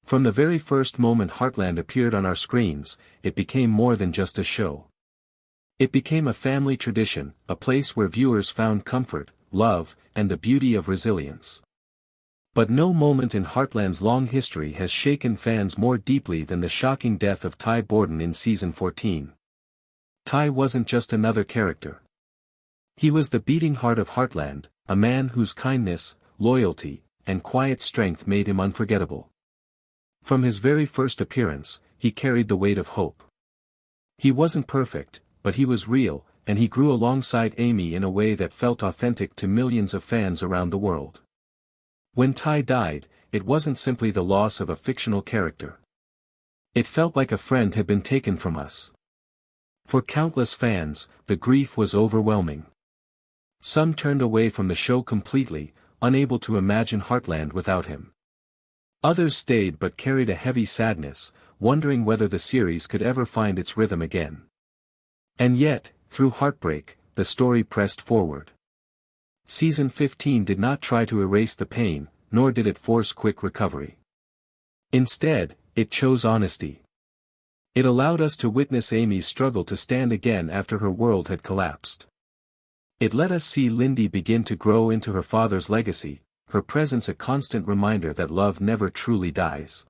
From the very first moment Heartland appeared on our screens, it became more than just a show. It became a family tradition, a place where viewers found comfort, love, and the beauty of resilience. But no moment in Heartland's long history has shaken fans more deeply than the shocking death of Ty Borden in Season 14. Ty wasn't just another character. He was the beating heart of Heartland, a man whose kindness, loyalty, and quiet strength made him unforgettable. From his very first appearance, he carried the weight of hope. He wasn't perfect, but he was real, and he grew alongside Amy in a way that felt authentic to millions of fans around the world. When Ty died, it wasn't simply the loss of a fictional character. It felt like a friend had been taken from us. For countless fans, the grief was overwhelming. Some turned away from the show completely, unable to imagine Heartland without him. Others stayed but carried a heavy sadness, wondering whether the series could ever find its rhythm again. And yet, through Heartbreak, the story pressed forward. Season 15 did not try to erase the pain, nor did it force quick recovery. Instead, it chose honesty. It allowed us to witness Amy's struggle to stand again after her world had collapsed. It let us see Lyndy begin to grow into her father's legacy, her presence a constant reminder that love never truly dies.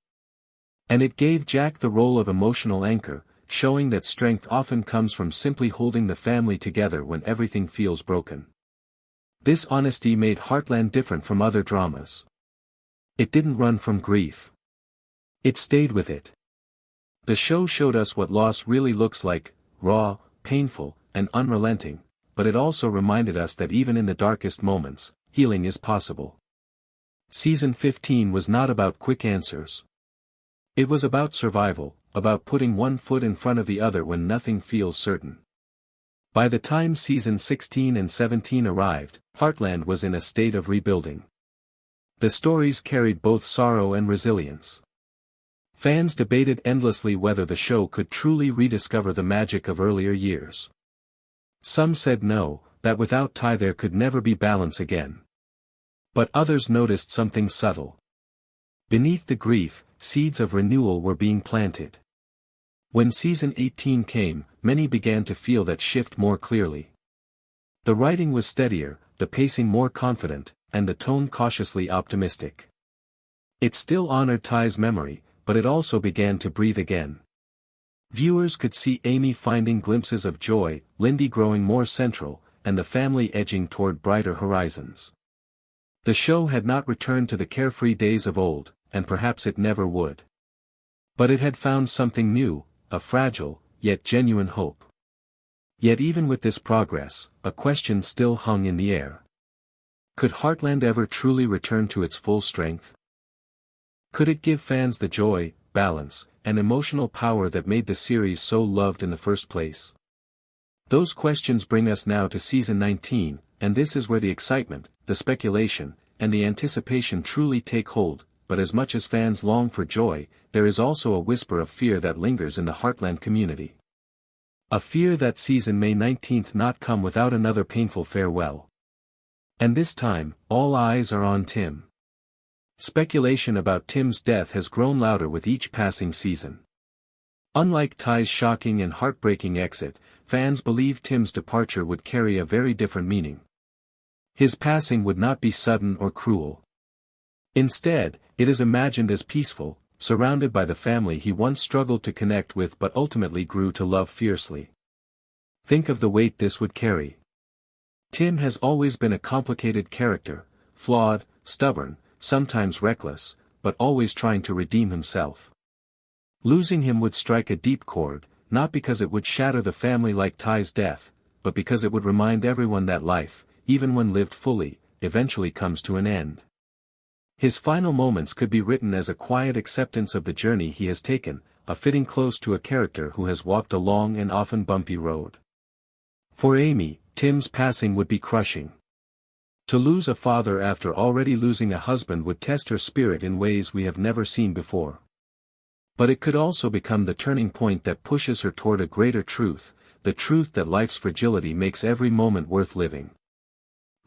And it gave Jack the role of emotional anchor, showing that strength often comes from simply holding the family together when everything feels broken. This honesty made Heartland different from other dramas. It didn't run from grief. It stayed with it. The show showed us what loss really looks like, raw, painful, and unrelenting, but it also reminded us that even in the darkest moments, healing is possible. Season 15 was not about quick answers. It was about survival, about putting one foot in front of the other when nothing feels certain. By the time Season 16 and 17 arrived, Heartland was in a state of rebuilding. The stories carried both sorrow and resilience. Fans debated endlessly whether the show could truly rediscover the magic of earlier years. Some said no, that without Ty there could never be balance again. But others noticed something subtle. Beneath the grief, seeds of renewal were being planted. When Season 18 came, many began to feel that shift more clearly. The writing was steadier, the pacing more confident, and the tone cautiously optimistic. It still honored Ty's memory, but it also began to breathe again. Viewers could see Amy finding glimpses of joy, Lyndy growing more central, and the family edging toward brighter horizons. The show had not returned to the carefree days of old, and perhaps it never would. But it had found something new, a fragile, yet genuine hope. Yet even with this progress, a question still hung in the air. Could Heartland ever truly return to its full strength? Could it give fans the joy, balance, and emotional power that made the series so loved in the first place? Those questions bring us now to Season 19, and this is where the excitement, the speculation, and the anticipation truly take hold. But as much as fans long for joy, there is also a whisper of fear that lingers in the Heartland community. A fear that season may 19th not come without another painful farewell. And this time, all eyes are on Tim. Speculation about Tim's death has grown louder with each passing season. Unlike Ty's shocking and heartbreaking exit, fans believe Tim's departure would carry a very different meaning. His passing would not be sudden or cruel. Instead, it is imagined as peaceful, surrounded by the family he once struggled to connect with but ultimately grew to love fiercely. Think of the weight this would carry. Tim has always been a complicated character, flawed, stubborn, sometimes reckless, but always trying to redeem himself. Losing him would strike a deep chord, not because it would shatter the family like Ty's death, but because it would remind everyone that life, even when lived fully, eventually comes to an end. His final moments could be written as a quiet acceptance of the journey he has taken, a fitting close to a character who has walked a long and often bumpy road. For Amy, Tim's passing would be crushing. To lose a father after already losing a husband would test her spirit in ways we have never seen before. But it could also become the turning point that pushes her toward a greater truth, the truth that life's fragility makes every moment worth living.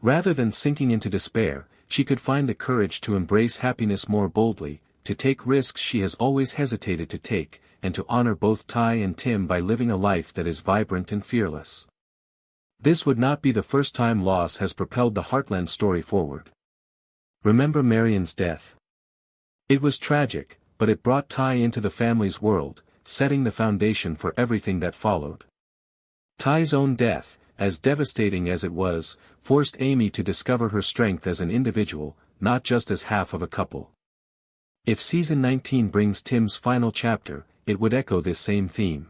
Rather than sinking into despair, she could find the courage to embrace happiness more boldly, to take risks she has always hesitated to take, and to honor both Ty and Tim by living a life that is vibrant and fearless. This would not be the first time loss has propelled the Heartland story forward. Remember Marion's death? It was tragic, but it brought Ty into the family's world, setting the foundation for everything that followed. Ty's own death, as devastating as it was, forced Amy to discover her strength as an individual, not just as half of a couple. If season 19 brings Tim's final chapter, it would echo this same theme.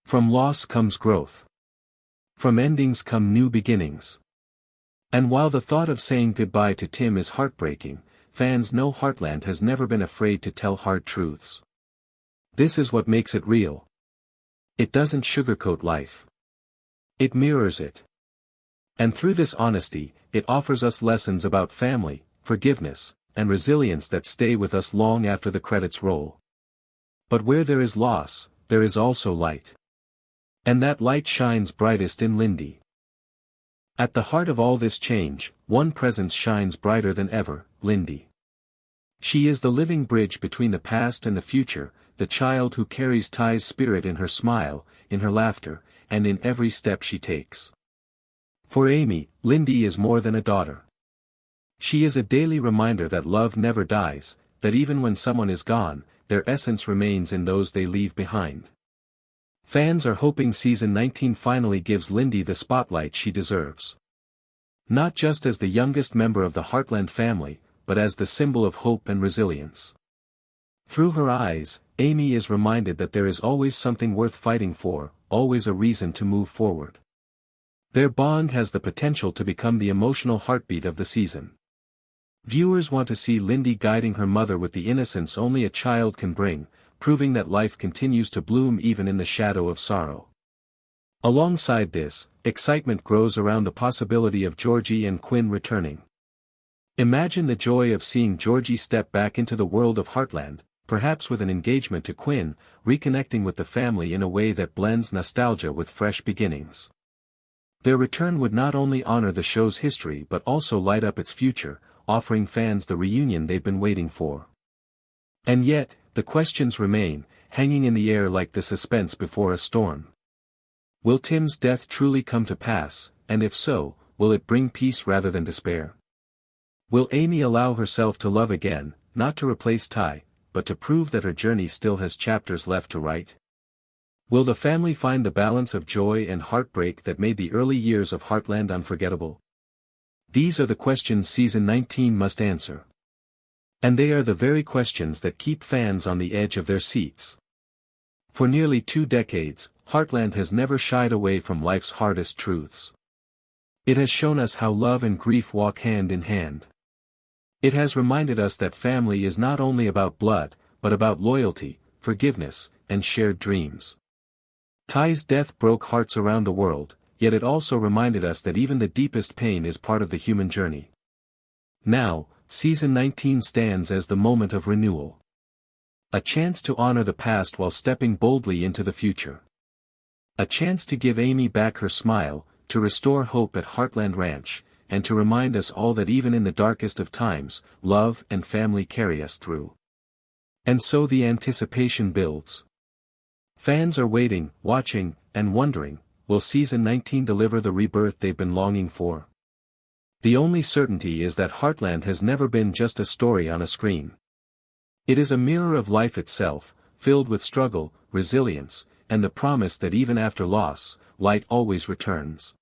From loss comes growth. From endings come new beginnings. And while the thought of saying goodbye to Tim is heartbreaking, fans know Heartland has never been afraid to tell hard truths. This is what makes it real. It doesn't sugarcoat life. It mirrors it. And through this honesty, it offers us lessons about family, forgiveness, and resilience that stay with us long after the credits roll. But where there is loss, there is also light. And that light shines brightest in Lyndy. At the heart of all this change, one presence shines brighter than ever, Lyndy. She is the living bridge between the past and the future, the child who carries Ty's spirit in her smile, in her laughter, and in every step she takes. For Amy, Lyndy is more than a daughter. She is a daily reminder that love never dies, that even when someone is gone, their essence remains in those they leave behind. Fans are hoping season 19 finally gives Lyndy the spotlight she deserves. Not just as the youngest member of the Heartland family, but as the symbol of hope and resilience. Through her eyes, Amy is reminded that there is always something worth fighting for, always a reason to move forward. Their bond has the potential to become the emotional heartbeat of the season. Viewers want to see Lyndy guiding her mother with the innocence only a child can bring, proving that life continues to bloom even in the shadow of sorrow. Alongside this, excitement grows around the possibility of Georgie and Quinn returning. Imagine the joy of seeing Georgie step back into the world of Heartland, perhaps with an engagement to Quinn, reconnecting with the family in a way that blends nostalgia with fresh beginnings. Their return would not only honor the show's history but also light up its future, offering fans the reunion they've been waiting for. And yet, the questions remain, hanging in the air like the suspense before a storm. Will Tim's death truly come to pass, and if so, will it bring peace rather than despair? Will Amy allow herself to love again, not to replace Ty, but to prove that her journey still has chapters left to write? Will the family find the balance of joy and heartbreak that made the early years of Heartland unforgettable? These are the questions season 19 must answer. And they are the very questions that keep fans on the edge of their seats. For nearly 2 decades, Heartland has never shied away from life's hardest truths. It has shown us how love and grief walk hand in hand. It has reminded us that family is not only about blood, but about loyalty, forgiveness, and shared dreams. Ty's death broke hearts around the world, yet it also reminded us that even the deepest pain is part of the human journey. Now, season 19 stands as the moment of renewal. A chance to honor the past while stepping boldly into the future. A chance to give Amy back her smile, to restore hope at Heartland Ranch, and to remind us all that even in the darkest of times, love and family carry us through. And so the anticipation builds. Fans are waiting, watching, and wondering, will season 19 deliver the rebirth they've been longing for? The only certainty is that Heartland has never been just a story on a screen. It is a mirror of life itself, filled with struggle, resilience, and the promise that even after loss, light always returns.